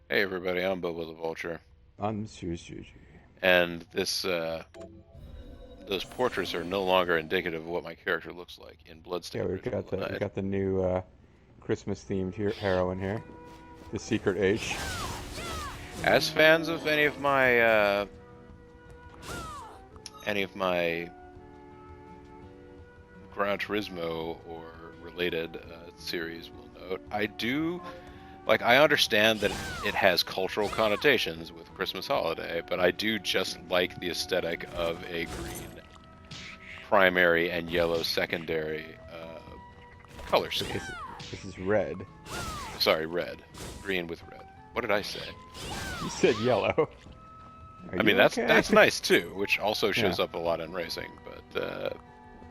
Hey everybody, I'm Bobo the Vulture, Unsushi. and those portraits are no longer indicative of what my character looks like in Yeah, Bloodstained Ritual of the we Night. got the new Christmas themed heroine here, the Secret H. As fans of any of my Gran Turismo or related series will note, I understand that it has cultural connotations with Christmas holiday, but I do just like the aesthetic of a green primary and yellow secondary color But scheme. this is red. Sorry, red. Green with red. What did I say? You said yellow. Are I mean, you okay? that's nice too, which also Yeah. shows up a lot in racing. But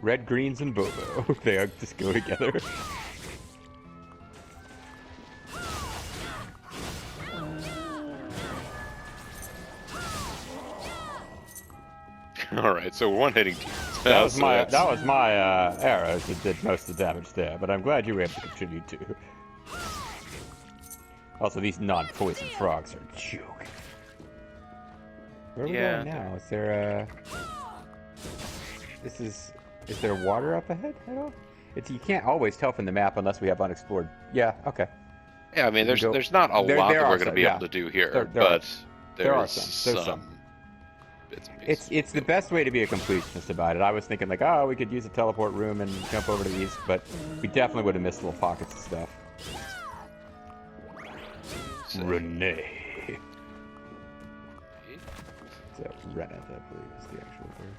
Red, greens, and Bobo. They just go together. all right, so we're one hitting teams That now. was So my that's arrows that did most of the damage there, but I'm glad you were able to contribute too. Also, these non-poison frogs are a joke. Where are we yeah. going now? Is there This is there water up ahead at all? It's you can't always tell from the map unless we have unexplored. Yeah, okay. Yeah, I mean, We can go. there's not a lot There that are we're going to some. be able Yeah, to do there here, there are but there are there's some. There's some some. bits and pieces It's we'll the be able best way to be a completionist about it. I was thinking like, oh, we could use a teleport room and jump over to the east, but we definitely would have missed little pockets of stuff. to say. Renee. So Reneth, I believe, is the actual word.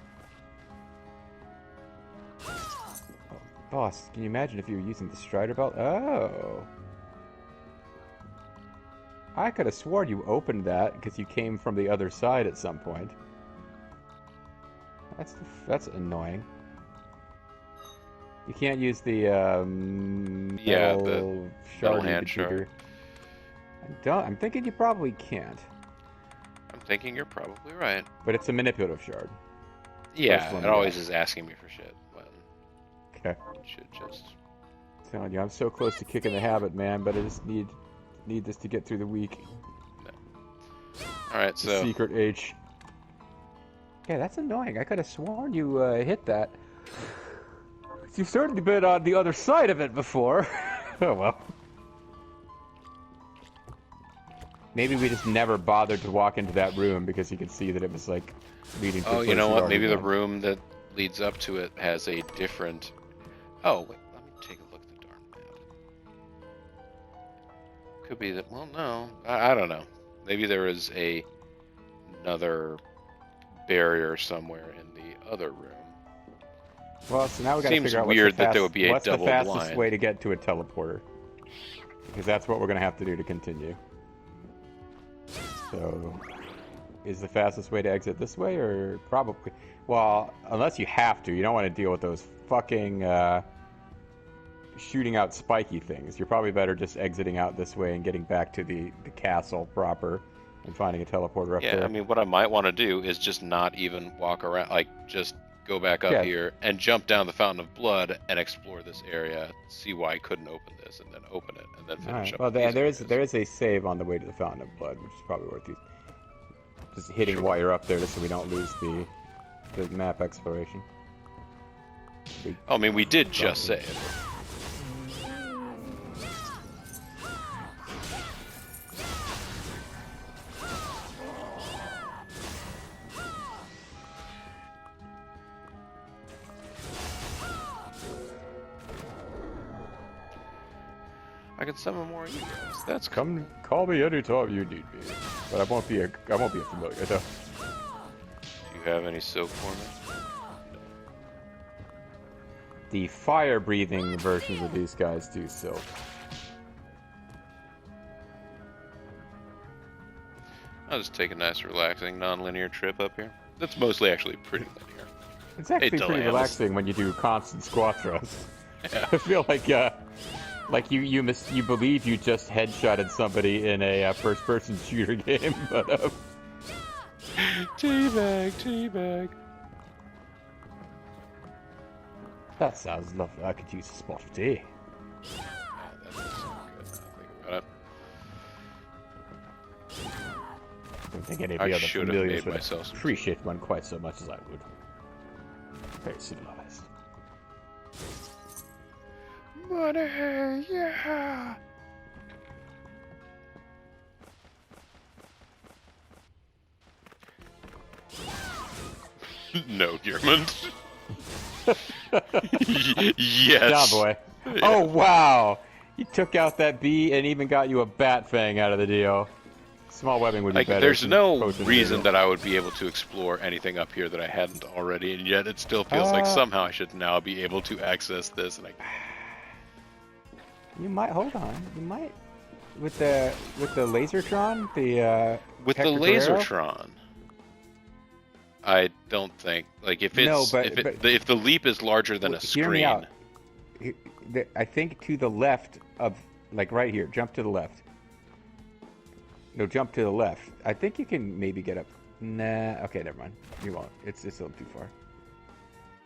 Oh, boss, can you imagine if you were using the Strider belt? Oh. I could have sworn you opened that because you came from the other side at some point. That's annoying. You can't use the Yeah, the metal metal shardy hand shard. computer. I'm thinking you probably can't, I'm thinking you're probably right. but it's a manipulative shard. First Yeah, one it we always got. is asking me for shit when Okay. it should just. Telling you, I'm so close to kicking the habit, man, but I just need this to get through the week. No. All right, The so secret H. Yeah, that's annoying. I could have sworn you hit that. You've certainly been on the other side of it before. Oh well. Maybe we just never bothered to walk into that room because you could see that it was like leading to a oh, you place know you'd what? already Maybe the been. room that leads up to it has a different. Oh wait, let me take a look at the darn map. Could be that. Well, no, I don't know. Maybe there is another barrier somewhere in the other room. Well, so now we got to Seems figure out weird that there would be a what's the double fastest way blind. to get to a teleporter, because that's what we're gonna have to do to continue. So, is the fastest way to exit this way, or probably? Well, unless you have to, you don't want to deal with those fucking shooting out spiky things. You're probably better just exiting out this way and getting back to the castle proper and finding a teleporter up Yeah, I there. mean, what I might want to do is just not even walk around, like just go back up Yeah, here and jump down the Fountain of Blood and explore this area, see why I couldn't open this, and then open it, and then all finish right. up Well, with these there areas. is a save on the way to the Fountain of Blood, which is probably worth just hitting Sure. while you're up there, just so we don't lose the map exploration. We Oh, I mean, we did just probably. say it. I can summon more of you guys. That's cool. Come call me anytime you need me, but I won't be a familiar though. Do you have any silk for me? The fire-breathing versions of these guys do silk. I'll just take a nice, relaxing, non-linear trip up here. That's mostly actually pretty linear. It's Hey, actually pretty Delanus. relaxing when you do constant squat thrusts. Yeah. I feel like you believe you just headshotted somebody in a first-person shooter game, but Teabag, teabag. that sounds lovely. I could use a spot of tea. Yeah, that does sound good now that I think about it. don't think any of I the other should have familiars made would myself some appreciate one quite so much as I would. Very civilized. money. Yeah. No, Gearman. Yes. Down, boy. Yeah. Oh, wow! You took out that bee and even got you a bat fang out of the deal. Small webbing would be Like, better. there's no Potion reason deal. that I would be able to explore anything up here that I hadn't already, and yet it still feels like somehow I should now be able to access this. And You might, hold on. You might, with the lasertron, the with the Hector Guerrero? lasertron, I don't think like if it's No, but if the leap is larger than a hear me screen. out. I think to the left of, like right here, jump to the left. No, jump to the left. I think you can maybe get up. Nah, okay, never mind. You won't. It's a little too far.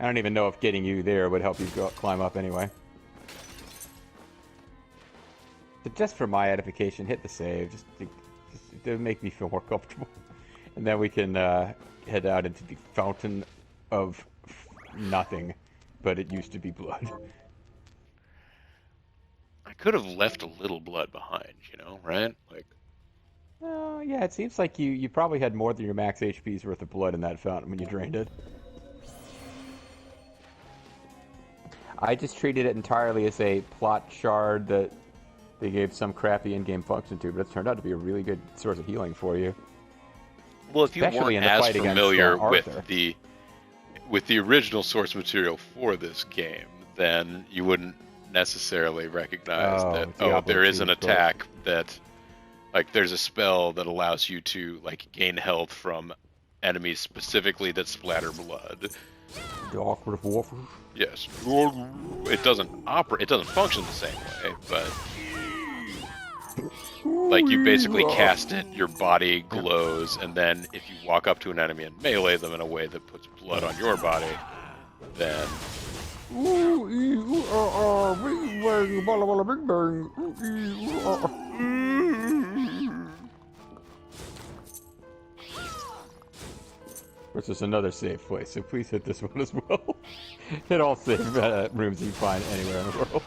I don't even know if getting you there would help you climb up anyway. But just for my edification, hit the save. Just to make me feel more comfortable. And then we can head out into the fountain of nothing, but it used to be blood. I could have left a little blood behind, right? Like, Yeah, it seems like you probably had more than your max HP's worth of blood in that fountain when you drained it. I just treated it entirely as a plot shard that they gave some crappy in-game function to, but it's turned out to be a really good source of healing for you. well, if you Especially in weren't the as fight against, familiar Arthur. with the original source material for this game, then you wouldn't necessarily recognize that Diablo there is 2, an attack that, like, there's a spell that allows you to like gain health from enemies specifically that splatter blood. The awkward waffle. Yes, it doesn't operate. It doesn't function the same way, but like you basically cast it, your body glows, and then if you walk up to an enemy and melee them in a way that puts blood on your body, then Which is another safe place, so please hit this one as well. Hit all safe rooms you find anywhere in the world.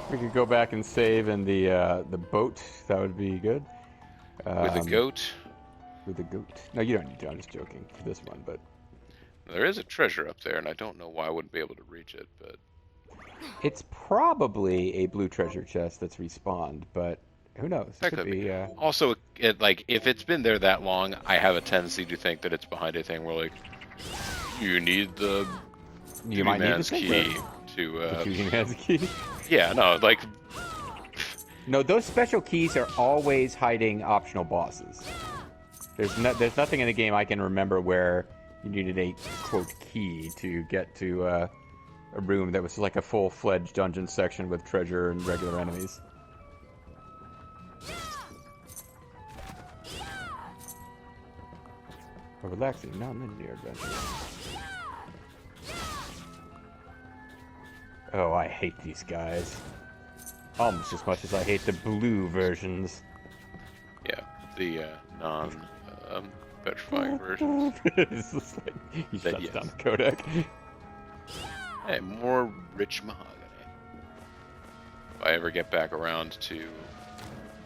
We could go back and save in the boat. That would be good. with a goat, With a goat. No, you don't need to. I'm just joking for this one, but there is a treasure up there, and I don't know why I wouldn't be able to reach it, but it's probably a blue treasure chest that's respawned, but who knows? that could be. Also, if it's been there that long, I have a tendency to think that it's behind a thing where, like, you need the You might need man's the key The to. Duty Man's key. Yeah, no, like, No, those special keys are always hiding optional bosses. There's nothing in the game I can remember where you needed a quote key to get to a room that was like a full-fledged dungeon section with treasure and regular enemies. A relaxing, non-linear adventure. Oh, I hate these guys. Almost as much as I hate the blue versions. yeah, the petrifying versions. It's just like, he That, shuts yes. down the codec. Hey, more rich mahogany. If I ever get back around to,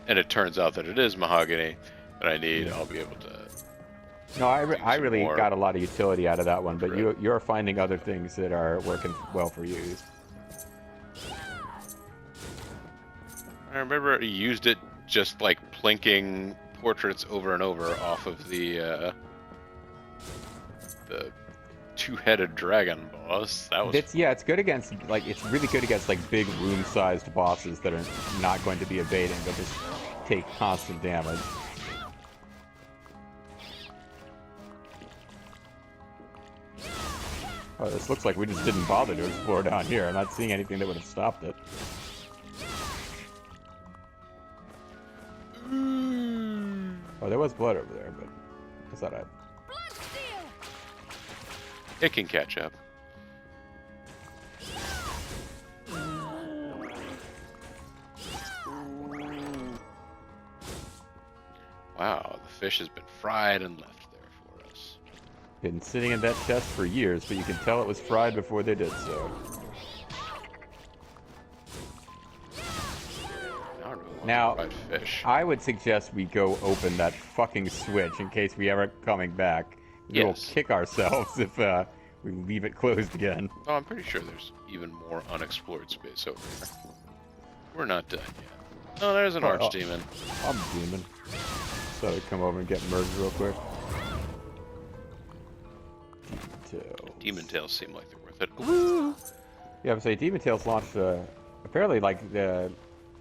and it turns out that it is mahogany that I need, I'll be able to. No, I really more. got a lot of utility out of that one, but you're finding other things that are working well for you. I remember I used it just like plinking portraits over and over off of the two-headed dragon boss. That was It's good against it's really good against like big room-sized bosses that are not going to be evading, but just take constant damage. Oh, this looks like we just didn't bother to explore down here. I'm not seeing anything that would have stopped it. Oh, there was blood over there, but I thought I'd... it can catch up. Wow, the fish has been fried and left there for us. Been sitting in that chest for years, but you can tell it was fried before they did so. I don't really want Now, fried fish. I would suggest we go open that fucking switch in case we ever coming back. We will Yes. kick ourselves if we leave it closed again. Oh, I'm pretty sure there's even more unexplored space over here. We're not done yet. Oh, there's an archdemon. I'm a demon. So I'd come over and get murdered real quick. Demon tails seem like they're worth it. Woo! Yeah, I would say Demon Tales launched apparently like the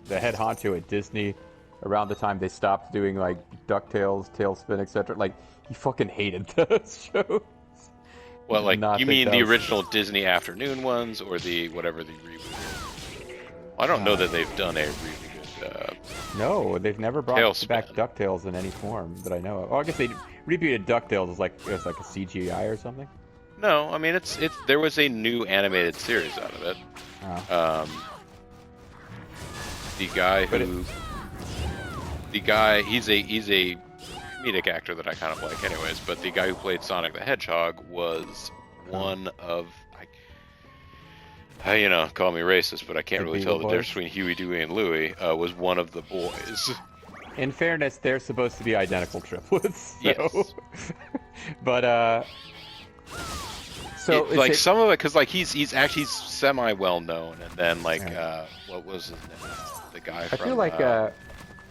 head honcho at Disney around the time they stopped doing like DuckTales, Tailspin, etc. Like he fucking hated those shows. Well, like you mean that the was... original Disney afternoon ones, or the whatever the reboot is? Well, I don't know that they've done a really good. No, they've never brought Tailspin. back DuckTales in any form that I know of. Oh, I guess they rebooted DuckTales as like it was like a CGI or something. No, I mean it's there was a new animated series out of it. Oh. The guy who, he's a comedic actor that I kind of like, anyways. But the guy who played Sonic the Hedgehog was one of, call me racist, but I can't really tell the difference between Huey, Dewey, and Louie. Was one of the boys. In fairness, they're supposed to be identical triplets. So. Yes. But so like some of it, because like he's actually semi well known, and then like what was his name? The guy. I feel like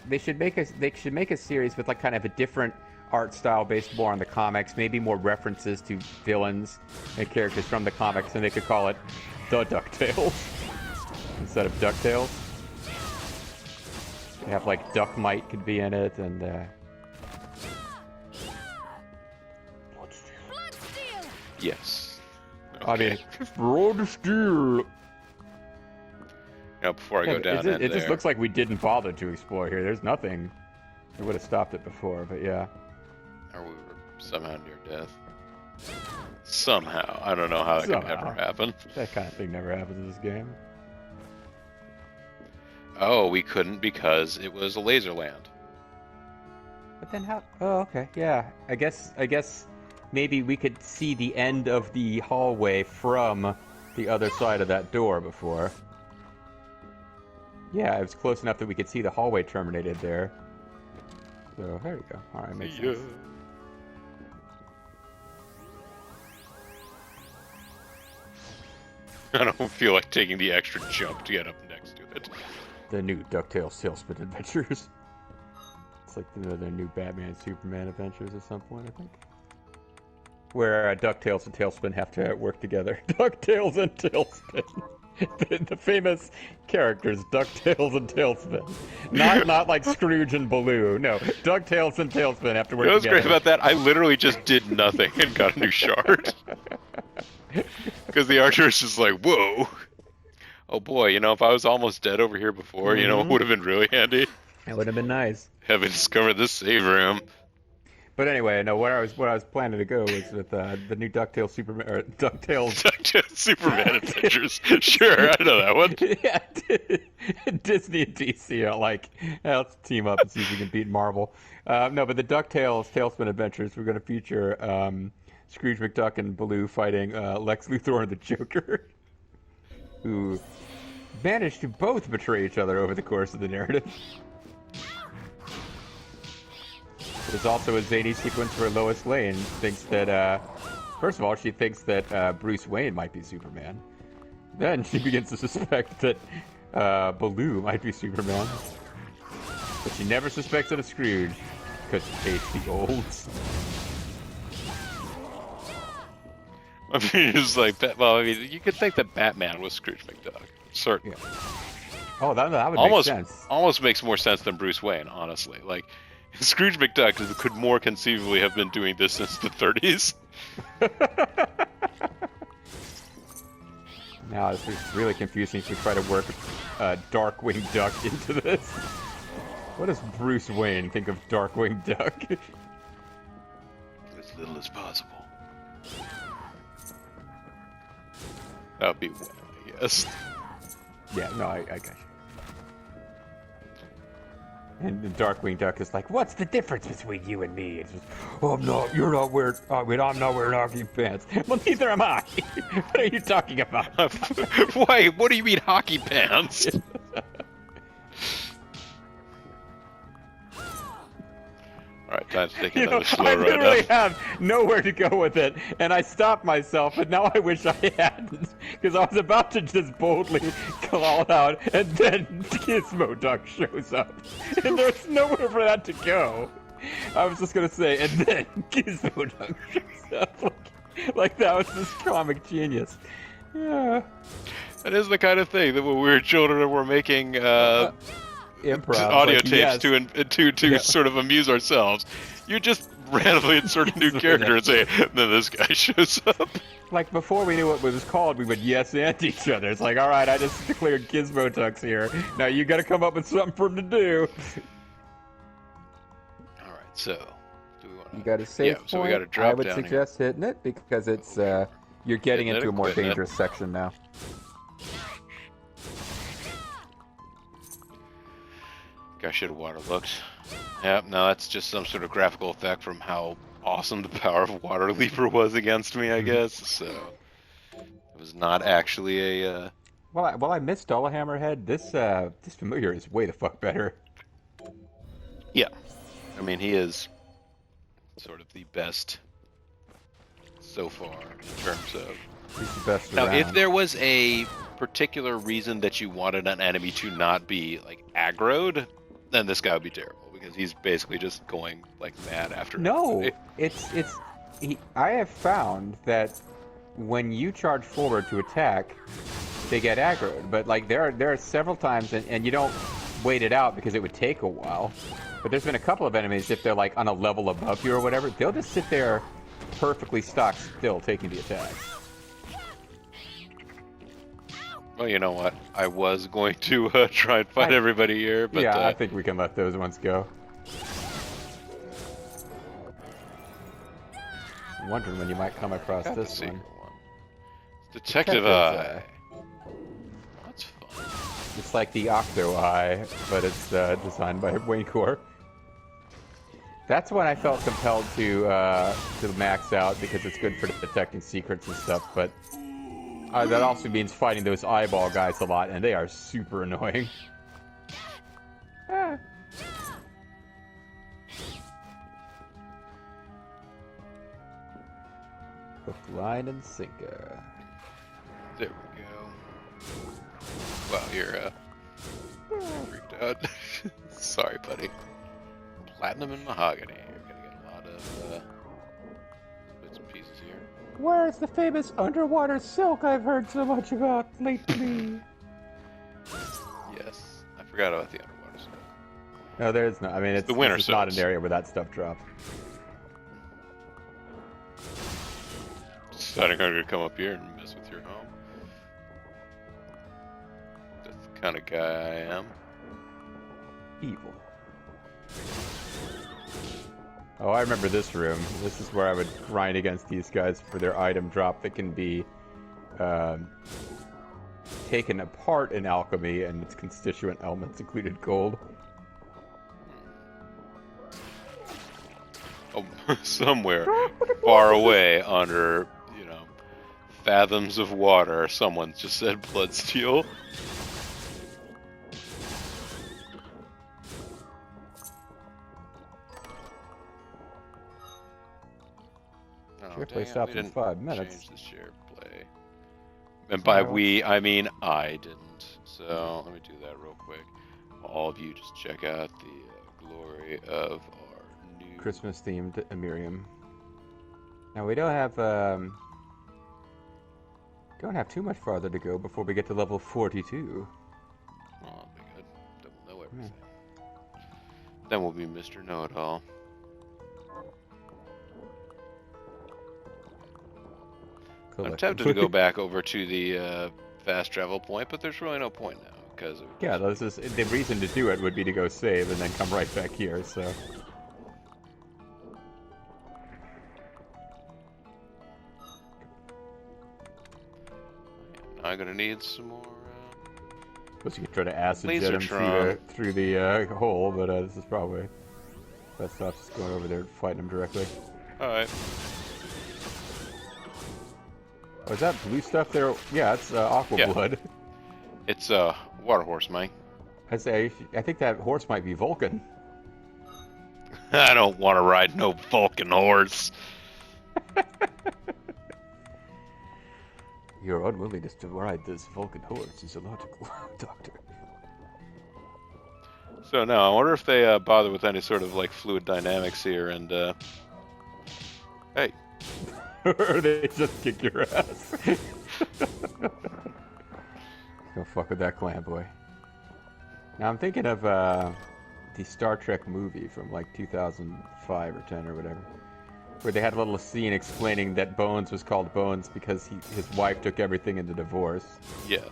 they should make a series with like kind of a different art style based more on the comics, maybe more references to villains and characters from the comics, and they could call it The DuckTales instead of DuckTales. They have like Duckmite could be in it, and Yes. I mean, Blood Steel. Before I go down it just looks like we didn't bother to explore here. There's nothing. We would have stopped it before, but yeah. Or we were somehow near death. Somehow. I don't know how that could ever happen. That kind of thing never happens in this game. Oh, we couldn't because it was a laser land. But then how? Oh, okay. Yeah. I guess maybe we could see the end of the hallway from the other side of that door before. Yeah, it was close enough that we could see the hallway terminated there. So, there we go. Alright, makes sense. I don't feel like taking the extra jump to get up next to it. The new DuckTales Tailspin Adventures. It's like the new Batman and Superman Adventures at some point, I think. Where DuckTales and Tailspin have to work together. DuckTales and Tailspin. The famous characters, DuckTales and Tailspin. Not like Scrooge and Baloo. No, DuckTales and Tailspin have to work together. What's great about that? I literally just did nothing and got a new shard. Because the archer is just like, whoa. Oh boy, if I was almost dead over here before, it would have been really handy. It would have been nice. Having discovered this save room. But anyway, no. Where I was planning to go was with the new DuckTales Superman or DuckTales Superman Adventures. Sure, I know that one. Yeah, Disney and DC are like, let's team up and see if we can beat Marvel. No, but the DuckTales Tailspin Adventures we're going to feature Scrooge McDuck and Baloo fighting Lex Luthor and the Joker, who managed to both betray each other over the course of the narrative. There's also a zany sequence where Lois Lane thinks that, first of all, she thinks that Bruce Wayne might be Superman. Then she begins to suspect that Baloo might be Superman. But she never suspects it of Scrooge, because she hates the olds. I mean, it's like, you could think that Batman was Scrooge McDuck. Certainly. Yeah. Oh, that would make sense. Almost makes more sense than Bruce Wayne, honestly. Like, Scrooge McDuck could more conceivably have been doing this since the 30s. Now, this is really confusing if we try to work Darkwing Duck into this. What does Bruce Wayne think of Darkwing Duck? As little as possible. That would be one, I guess. Yeah, no, I got you. And the Darkwing Duck is like, "What's the difference between you and me?" It's just, "Oh, you're not wearing. I mean, I'm not wearing hockey pants." Well, neither am I. What are you talking about? Wait, what do you mean hockey pants? All right, time to take another slow I ride literally up. have nowhere to go with it, and I stopped myself, but now I wish I hadn't, because I was about to just boldly call out, and then Gizmo Duck shows up, and there's nowhere for that to go. I was just gonna say, and then Gizmo Duck shows up, like that was this comic genius. Yeah. That is the kind of thing that when we were children and we're making Improv, audio like, tapes yes. to sort of amuse ourselves. You just randomly insert a new character and say, and then this guy shows up. Like, before we knew what it was called, we would yes and each other. It's like, all right, I just declared Gizmo Ducks here. Now you got to come up with something for him to do. All right, so do we want to? You got a safe point. So we got to drop I would down suggest hitting it because it's you're getting into a more dangerous section now. I should have water looked. Yep, no, that's just some sort of graphical effect from how awesome the power of Water Leaper was against me, I guess. So it was not actually a. Well, I missed Hammerhead. This familiar is way the fuck better. Yeah, I mean he is sort of the best so far in terms of. He's the best Now, around. if there was a particular reason that you wanted an enemy to not be like aggroed, then this guy would be terrible because he's basically just going like mad after. No, everybody. I have found that when you charge forward to attack, they get aggroed. But like there are several times, and you don't wait it out because it would take a while. But there's been a couple of enemies, if they're like on a level above you or whatever, they'll just sit there perfectly stock still taking the attack. Well, you know what? I was going to try and fight everybody here, but yeah, I think we can let those ones go. I'm wondering when you might come across this one. Detective Eye. That's fun. It's like the Octo Eye, but it's designed by Wayne Core. That's one I felt compelled to max out because it's good for detecting secrets and stuff, but that also means fighting those eyeball guys a lot, and they are super annoying. Ah. Hook, line, and sinker. There we go. Wow, you're freaked out. Sorry, buddy. Platinum and mahogany. You're gonna get a lot of bits and pieces here. Where's the famous underwater silk I've heard so much about lately? Yes, I forgot about the underwater stuff. No, there's no. I mean, it's the winter it's not silks. an area where that stuff drops. Deciding I'm gonna come up here and mess with your home. That's the kind of guy I am. Evil. Oh, I remember this room. This is where I would grind against these guys for their item drop that can be taken apart in alchemy, and its constituent elements included gold. Oh, somewhere far away under, fathoms of water, someone just said bloodsteel. Share play stops in 5 minutes. Change the share play. And by we, I mean I didn't. So let me do that real quick. All of you just check out the glory of our new Christmas-themed Emirium. Now we don't have too much farther to go before we get to level 42. Oh, that'll be good. Then we'll know everything. Then we'll be Mr. Know-It-All. I'm tempted to go back over to the fast travel point, but there's really no point now because the reason to do it would be to go save and then come right back here. So I'm gonna need some more Suppose you could try to acid jet Laser him Tron. through the hole, but this is probably best off just going over there and fighting him directly. Alright. Oh, is that blue stuff there? Yeah, it's aqua Yeah. blood. It's water horse, Mike. I think that horse might be Vulcan. I don't want to ride no Vulcan horse. Your unwillingness to ride this Vulcan horse is illogical, Doctor. So no, I wonder if they bother with any sort of like fluid dynamics here. And hey, Or they just kick your ass. Don't fuck with that clan boy. Now I'm thinking of the Star Trek movie from like 2005 or 10 or whatever, where they had a little scene explaining that Bones was called Bones because his wife took everything into divorce. yes,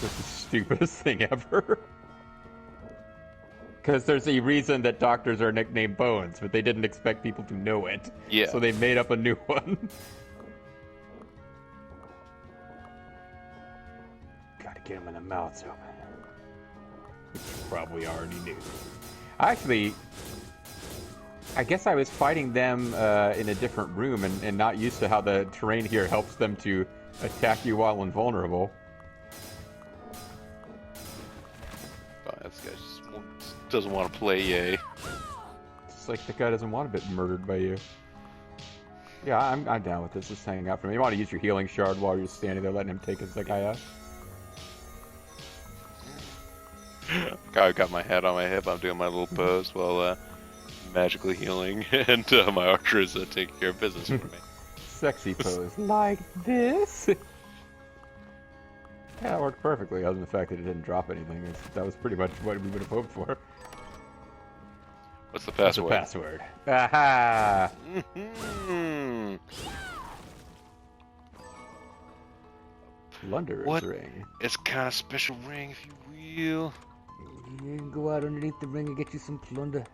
It's the stupidest thing ever. Because there's a reason that doctors are nicknamed Bones, but they didn't expect people to know it. yeah. So they made up a new one. Gotta get him in the mouths open. Which you probably already knew. I guess I was fighting them in a different room and not used to how the terrain here helps them to attack you while invulnerable. Oh, this guy just doesn't want to play yay. It's like the guy doesn't want to get murdered by you. Yeah, I'm down with this. Just hanging out for me. You want to use your healing shard while you're standing there letting him take his guy out? I got my hat on my hip. I'm doing my little pose while magically healing, and my archer is taking care of business for me. Sexy pose. Like this? Yeah, it worked perfectly, other than the fact that it didn't drop anything. That was pretty much what we would have hoped for. What's the That's the password? password. Aha! Mhm. Plunderer's What? ring. It's kind of special ring, if you will. You can go out underneath the ring and get you some plunder.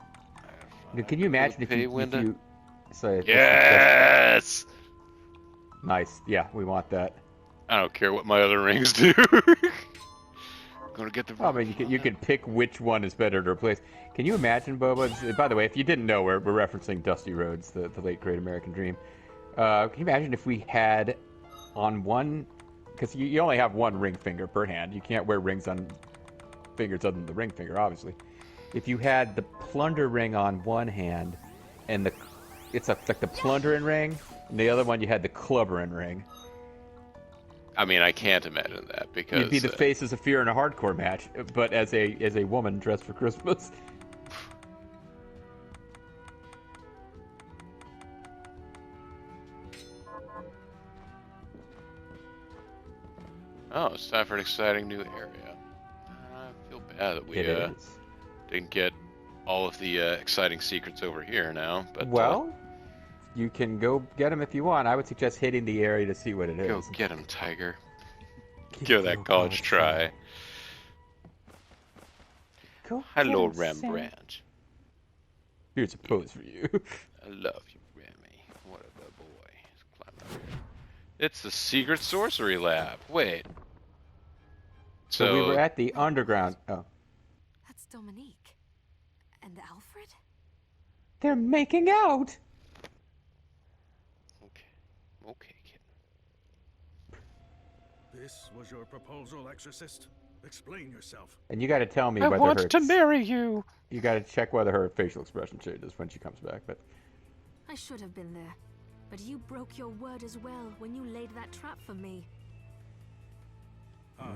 Can you imagine if you so Yes! Nice. Yeah, we want that. I don't care what my other rings do. Gonna get the. Oh, I mean, you can pick which one is better to replace. Can you imagine, Boba? By the way, if you didn't know, we're referencing Dusty Rhodes, the late great American Dream. Can you imagine if we had on one, because you only have one ring finger per hand. You can't wear rings on fingers other than the ring finger, obviously. If you had the plunder ring on one hand, and it's like the plundering ring, and the other one you had the clubbering ring. I mean, I can't imagine that because You'd be the faces of fear in a hardcore match, but as a woman dressed for Christmas. Oh, it's time for an exciting new area. I feel bad that we didn't get all of the exciting secrets over here now. But well, you can go get them if you want. I would suggest hitting the area to see what it is. Go get him, Tiger. Give that college try. Hello, Rembrandt. Here's a pose for you. I love you, Remy. What a good boy. Let's climb up here. It's the secret sorcery lab. Wait. So we were at the underground. Oh. That's Dominique. And Alfred? They're making out! Okay, kid. This was your proposal, Exorcist? Explain yourself. And you gotta tell me I whether want to marry you! You gotta check whether her facial expression changes when she comes back, but... I should have been there. But you broke your word as well when you laid that trap for me. I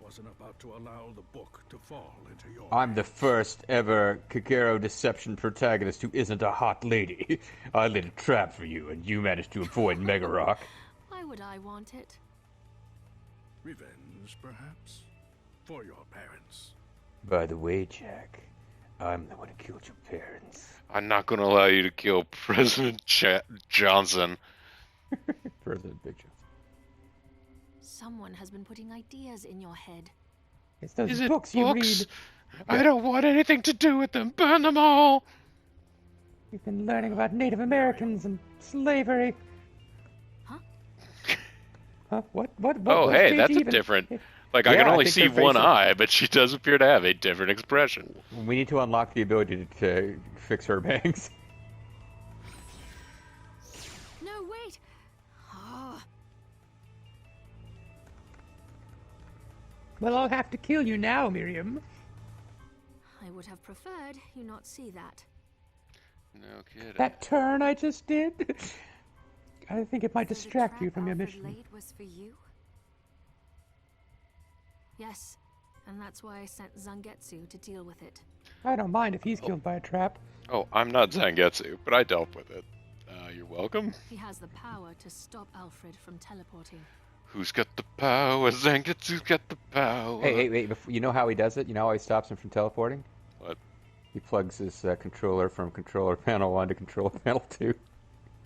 wasn't about to allow the book to fall into your I'm the hands. first ever Kagero Deception protagonist who isn't a hot lady. I lit a trap for you, and you managed to avoid Mega Rock. Why would I want it? Revenge, perhaps? For your parents. By the way, Jack, I'm the one who killed your parents. I'm not going to allow you to kill President Johnson. President Big Johnson. Someone has been putting ideas in your head. It's those Is it books you read. I don't want anything to do with them. Burn them all! You've been learning about Native Americans and slavery. Huh? Huh? What Oh, was hey, JG that's a even- different Like, I Yeah, can I only think see their one faces- eye, but she does appear to have a different expression. We need to unlock the ability to fix her bangs. No, wait! Oh, Well, I'll have to kill you now, Miriam. I would have preferred you not see that. No kidding. That turn I just did? I think it might So the distract you trap from your Alfred mission. laid was for you? Yes, and that's why I sent Zangetsu to deal with it. I don't mind if he's killed by a trap. Oh, I'm not Zangetsu, but I dealt with it. You're welcome. He has the power to stop Alfred from teleporting. Who's got the power? Zangetsu's got the power. Hey, wait, you know how he does it? You know how he stops him from teleporting? What? He plugs his controller from controller panel 1 to controller panel 2.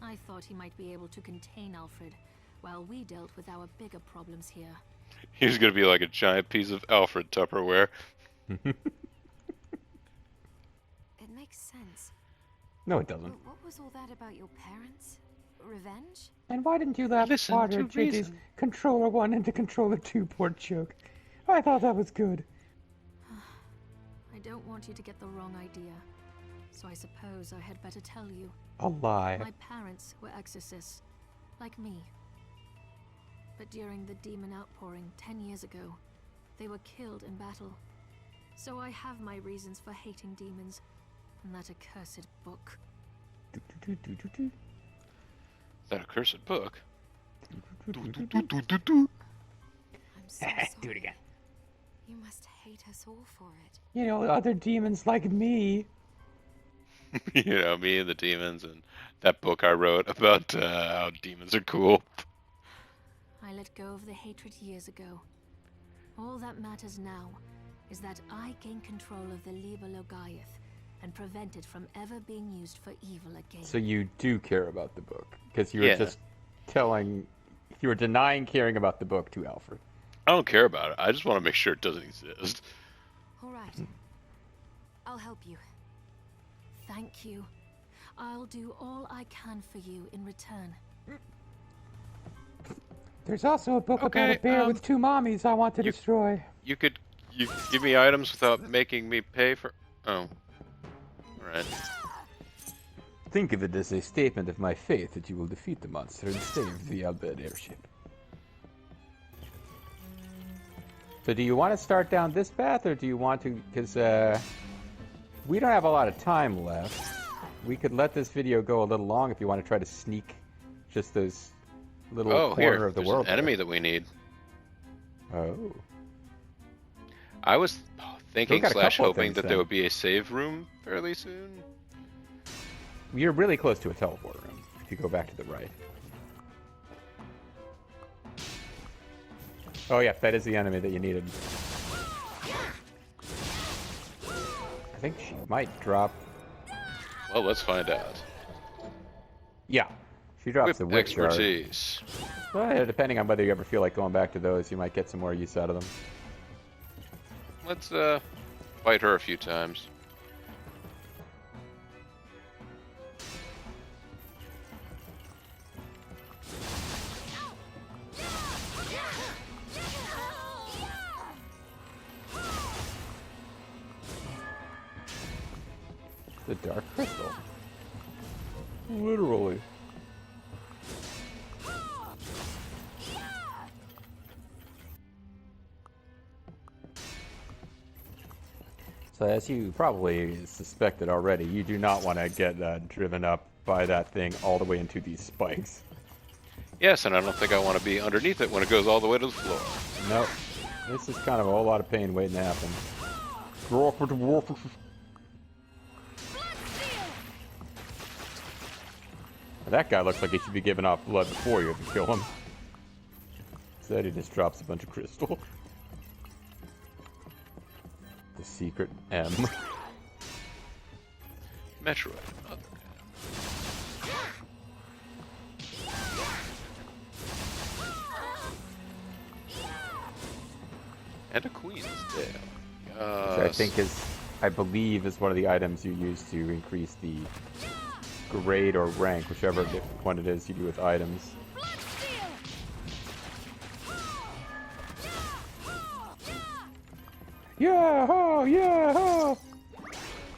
I thought he might be able to contain Alfred, while we dealt with our bigger problems here. He's gonna be like a giant piece of Alfred Tupperware. It makes sense. No, it doesn't. But what was all that about your parents? Revenge? And why didn't you let Listen Potter to JJ's reason. controller 1 into controller 2 port joke? I thought that was good. I don't want you to get the wrong idea, so I suppose I had better tell you. A lie. My parents were exorcists, like me. But during the demon outpouring 10 years ago, they were killed in battle. So I have my reasons for hating demons and that accursed book. That accursed book. I'm so sorry. Do it again. You must hate us all for it. You know, other demons like me. You know, me and the demons, and that book I wrote about how demons are cool. I let go of the hatred years ago. All that matters now is that I gain control of the Liber Logaeth and prevent it from ever being used for evil again. So you do care about the book. Because you were Yeah. just you were denying caring about the book to Alfred. I don't care about it. I just want to make sure it doesn't exist. All right. I'll help you. Thank you. I'll do all I can for you in return. There's also a book about Okay, a bear with 2 mommies I want to destroy. You could give me items without making me pay for. Oh, all right. Think of it as a statement of my faith that you will defeat the monster and save the Albert airship. So do you want to start down this path, or do you want to... Because we don't have a lot of time left. We could let this video go a little long if you want to try to sneak just those little Oh, corner here. of the There's world. an enemy that we need. Oh. I was thinking got a slash couple of hoping things, that then. there would be a save room fairly soon. You're really close to a teleport room if you go back to the right. Oh yeah, that is the enemy that you needed. I think she might drop... Well, let's find out. Yeah, she drops Whip the whip jar. expertise. Well, depending on whether you ever feel like going back to those, you might get some more use out of them. Let's fight her a few times. The Dark Crystal. Literally. So as you probably suspected already, you do not want to get driven up by that thing all the way into these spikes. Yes, and I don't think I want to be underneath it when it goes all the way to the floor. Nope. This is kind of a whole lot of pain waiting to happen. That guy looks like he should be giving off blood before you ever kill him. Instead, he just drops a bunch of crystal. The secret M. Metroid. Other and a queen's tail. Which I think I believe is one of the items you use to increase the grade or rank, whichever one it is you do with items. Yeah, ho, yeah, ho.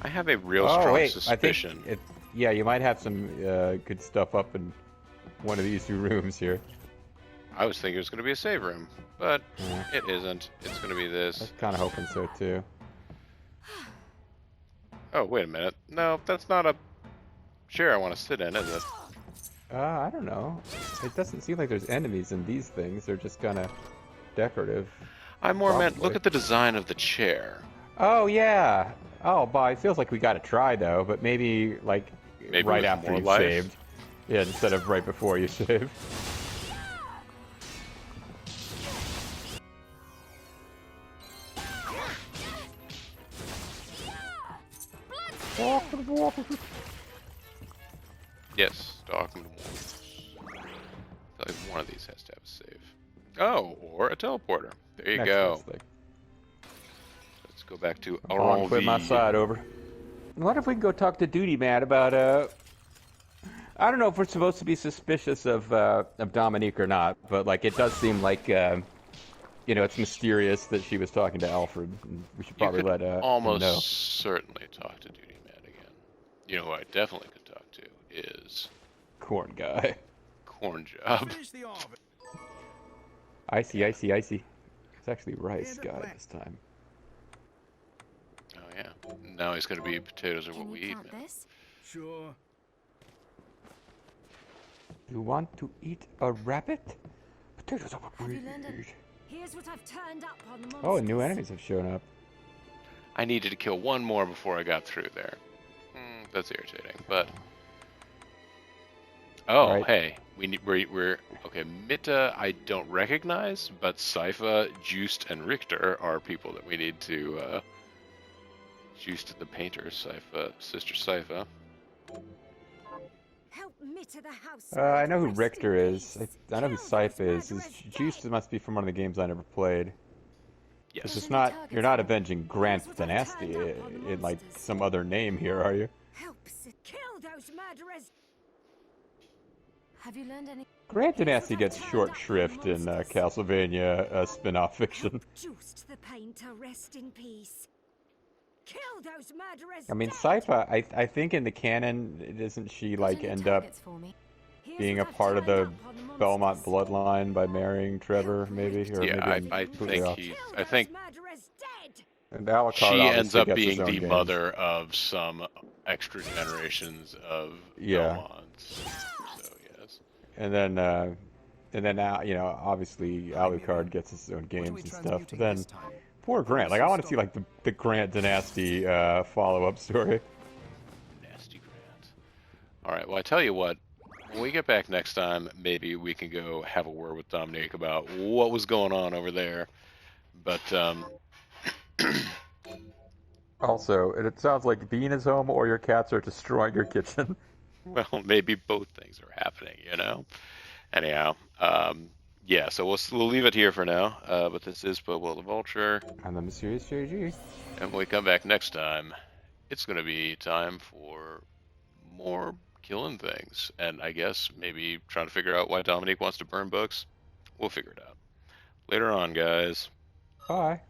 I have a real Oh strong wait, suspicion. I think yeah, you might have some good stuff up in one of these two rooms here. I was thinking it was going to be a save room, but Yeah. it isn't. It's going to be I this. was kind of hoping so too. Oh, wait a minute. No, that's not a chair I want to sit in, is it? I don't know. It doesn't seem like there's enemies in these things. They're just kind of decorative. I more meant, look Probably. at the design of the chair. Oh yeah. Oh, boy, it feels like we got to try though, but maybe like Maybe right with after more you've life? saved. Yeah, instead of right before you save. Yes, Dock and Wolves. Like one of these has to have a save. Oh, or a teleporter. There you Next go. best thing. Let's go back to I'll quit my Orange. side over. What if we can go talk to Duty Man about I don't know if we're supposed to be suspicious of Dominique or not, but like it does seem like you know, it's mysterious that she was talking to Alfred. And we should probably You could let almost him know. certainly talk to Duty Man again. You know who I definitely could talk to is Corn guy. Corn Job. Finish the oven. Icy, icy, icy. It's actually rice guy this time. Oh yeah. Now he's gonna be potatoes are what Can we you eat. count Man. this? Sure. You want to eat a rabbit? Potatoes are what Have we you learned eat. Here's what I've turned up on the monsters. Oh, and new enemies have shown up. I needed to kill one more before I got through there. That's irritating, but. Oh, Right. hey, we're okay. Mitta, I don't recognize, but Sypha, Juiced, and Richter are people that we need to. Juiced the painter, Sypha, Sister Sypha. Help me to the house. I know who Rest Richter in is. peace. I know who Kill Scythe those is. murderers Juice dead. must be from one of the games I never played. Yes. Because it's Any not, targets you're not on- avenging Grant Here's what I've Dynasty turned up on the in like monsters. some other name here, are you? Help kill those murderers. Have you learned any? Grant Here's Dynasty what I've gets turned short up on shrift in monsters. Castlevania spin-off fiction. Help Juiced the painter rest in peace. Kill those murderers. I mean, dead. Sypha, I think in the canon, doesn't she like Got any end up targets for me? Here's being a what I've part of turned the up on the Belmont monsters. bloodline by marrying Trevor, maybe? Or Yeah, maybe I I'm completely think off. he's. Kill I those think murderers dead. And Alucard she ends obviously up gets his being own the games. mother of some extra generations of Yeah. Belmonts. So yes. And then now, you know, obviously Alucard gets his own games and stuff. But then, poor Grant. Like, I want to see like the Grant Dynasty follow-up story. Nasty Grant. All right. Well, I tell you what. When we get back next time, maybe we can go have a word with Dominique about what was going on over there. But Also, it sounds like Bean is home or your cats are destroying your kitchen. well, maybe both things are happening. You know. Anyhow, yeah. So we'll leave it here for now. But this is Will the Vulture, I'm the Mysterious JG. and when we come back next time, it's going to be time for more killing things, and I guess maybe trying to figure out why Dominique wants to burn books. We'll figure it out later on, guys. Bye.